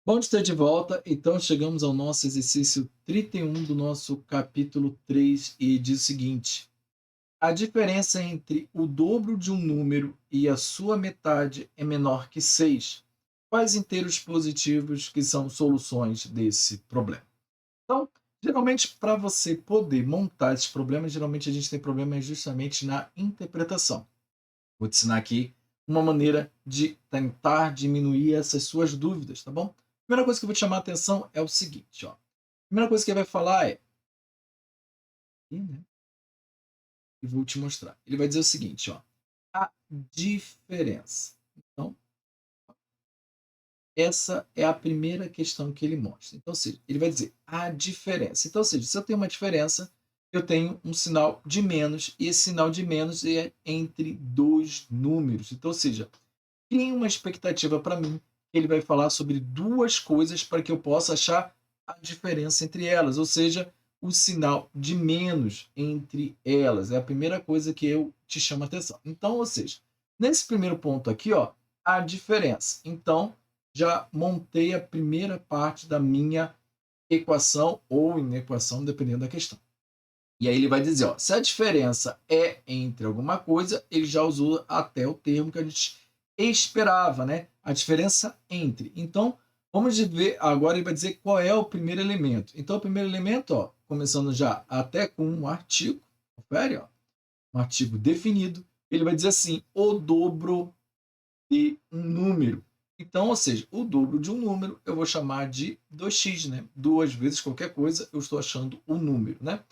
Bom de ter de volta, então chegamos ao nosso exercício 31 do nosso capítulo 3 e diz o seguinte: a diferença entre o dobro de um número e a sua metade é menor que 6. Quais inteiros positivos que são soluções desse problema? Então, geralmente, para você poder montar esses problemas, geralmente a gente tem problemas justamente na interpretação. Vou te ensinar aqui uma maneira de tentar diminuir essas suas dúvidas, tá bom? Primeira coisa que eu vou te chamar a atenção é o seguinte, ó. Primeira coisa que ele vai falar é, né, e vou te mostrar. Ele vai dizer o seguinte, ó, a diferença. Então, essa é a primeira questão que ele mostra. Então, ou seja, ele vai dizer a diferença. Então, ou seja, se eu tenho uma diferença, eu tenho um sinal de menos, e esse sinal de menos é entre dois números. Então, ou seja, crie uma expectativa para mim. Ele vai falar sobre duas coisas para que eu possa achar a diferença entre elas, ou seja, o sinal de menos entre elas. É a primeira coisa que eu te chamo a atenção. Então, ou seja, nesse primeiro ponto aqui, ó, a diferença. Então, já montei a primeira parte da minha equação ou inequação, dependendo da questão. E aí ele vai dizer, ó, se a diferença é entre alguma coisa, ele já usou até o termo que a gente esperava, né? A diferença entre. Então, vamos ver, agora ele vai dizer qual é o primeiro elemento. Então, o primeiro elemento, ó, começando já até com um artigo, confere, ó, um artigo definido, ele vai dizer assim, o dobro de um número. Então, ou seja, o dobro de um número eu vou chamar de 2x, né? Duas vezes qualquer coisa, eu estou achando o número, né?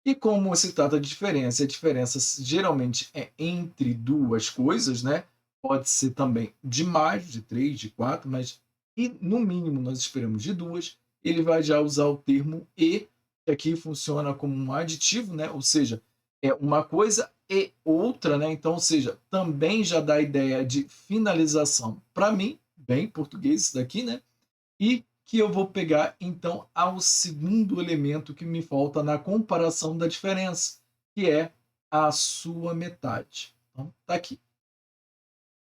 E como se trata de diferença, a diferença geralmente é entre duas coisas, né? Pode ser também de mais, de três, de quatro, mas e no mínimo nós esperamos de duas. Ele vai já usar o termo e, que aqui funciona como um aditivo, né? Ou seja, é uma coisa e outra, né? Então, ou seja, também já dá a ideia de finalização para mim, bem português isso daqui, né? E que eu vou pegar então ao segundo elemento que me falta na comparação da diferença, que é a sua metade. Então, tá aqui.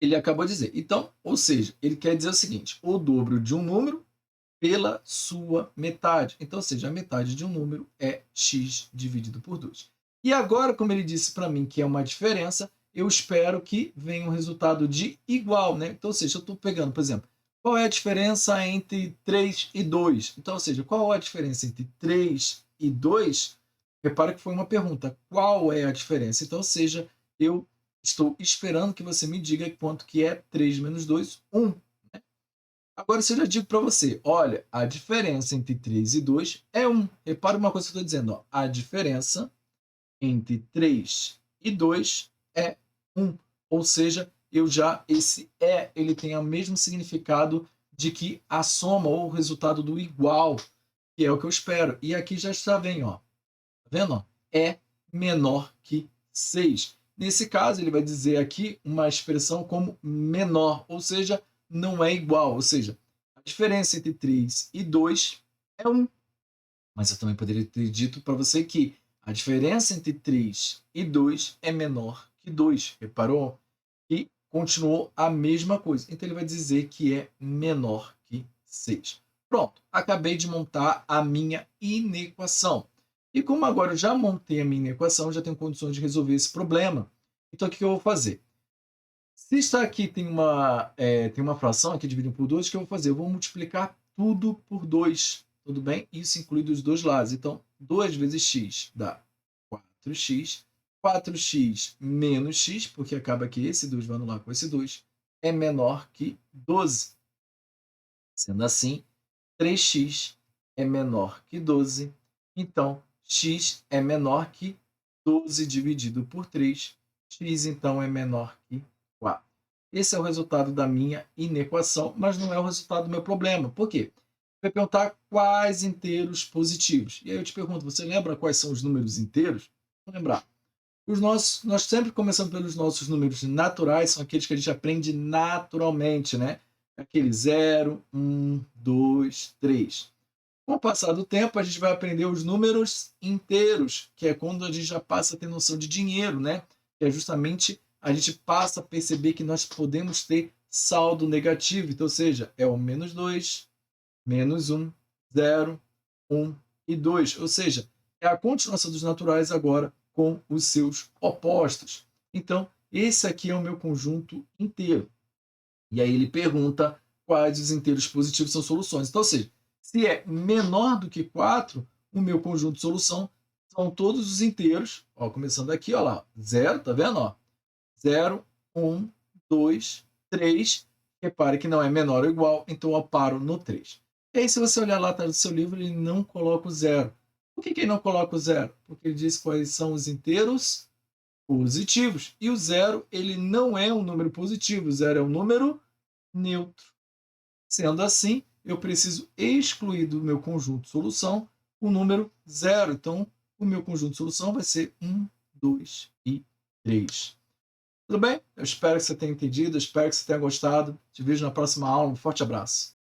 Ele acabou de dizer. Então, ou seja, ele quer dizer o seguinte: o dobro de um número pela sua metade. Então, ou seja, a metade de um número é x dividido por 2. E agora, como ele disse para mim que é uma diferença, eu espero que venha um resultado de igual, né? Então, ou seja, eu estou pegando, por exemplo, qual é a diferença entre 3 e 2? Então, ou seja, qual é a diferença entre 3 e 2? Repara que foi uma pergunta. Qual é a diferença? Então, ou seja, eu estou esperando que você me diga quanto que é 3 menos 2, 1. Agora, se eu já digo para você, olha, a diferença entre 3 e 2 é 1. Repara uma coisa que eu estou dizendo, ó, a diferença entre 3 e 2 é 1. Ou seja, eu já esse ele tem o mesmo significado de que a soma ou o resultado do igual, que é o que eu espero. E aqui já está bem, ó. Tá vendo? Ó? É menor que 6. Nesse caso, ele vai dizer aqui uma expressão como menor, ou seja, não é igual. Ou seja, a diferença entre 3 e 2 é 1. Mas eu também poderia ter dito para você que a diferença entre 3 e 2 é menor que 2. Reparou? E continuou a mesma coisa. Então ele vai dizer que é menor que 6. Pronto, acabei de montar a minha inequação. E como agora eu já montei a minha equação, já tenho condições de resolver esse problema. Então o que eu vou fazer? Se está aqui tem uma fração aqui dividida por 2, o que eu vou fazer? Eu vou multiplicar tudo por 2, tudo bem? Isso inclui dos dois lados. Então, 2 vezes x dá 4x. 4x menos x, porque acaba que esse 2 vai anular com esse 2, é menor que 12. Sendo assim, 3x é menor que 12. Então, x é menor que 12 dividido por 3. X, então, é menor que 4. Esse é o resultado da minha inequação, mas não é o resultado do meu problema. Por quê? Vai perguntar quais inteiros positivos. E aí eu te pergunto, você lembra quais são os números inteiros? Vou lembrar. Nós sempre começamos pelos nossos números naturais, são aqueles que a gente aprende naturalmente, né? Aquele 0, 1, 2, 3. Com o passar do tempo, a gente vai aprender os números inteiros, que é quando a gente já passa a ter noção de dinheiro, né? Que é justamente a gente passa a perceber que nós podemos ter saldo negativo. Então, ou seja, é o menos 2, menos 1, 0, 1 e 2. Ou seja, é a continuação dos naturais agora com os seus opostos. Então, esse aqui é o meu conjunto inteiro. E aí ele pergunta quais os inteiros positivos são soluções. Então, ou seja, se é menor do que 4, o meu conjunto de solução são todos os inteiros, ó, começando aqui, ó lá, 0, tá vendo? Ó? 0, 1, 2, 3. Repare que não é menor ou igual, então eu paro no 3. E aí, se você olhar lá atrás do seu livro, ele não coloca o 0. Por que ele não coloca o 0? Porque ele diz quais são os inteiros positivos. E o 0, ele não é um número positivo, o 0 é um número neutro. Sendo assim, eu preciso excluir do meu conjunto de solução o número 0. Então, o meu conjunto de solução vai ser 1, 2 e 3. Tudo bem? Eu espero que você tenha entendido, eu espero que você tenha gostado. Te vejo na próxima aula. Um forte abraço.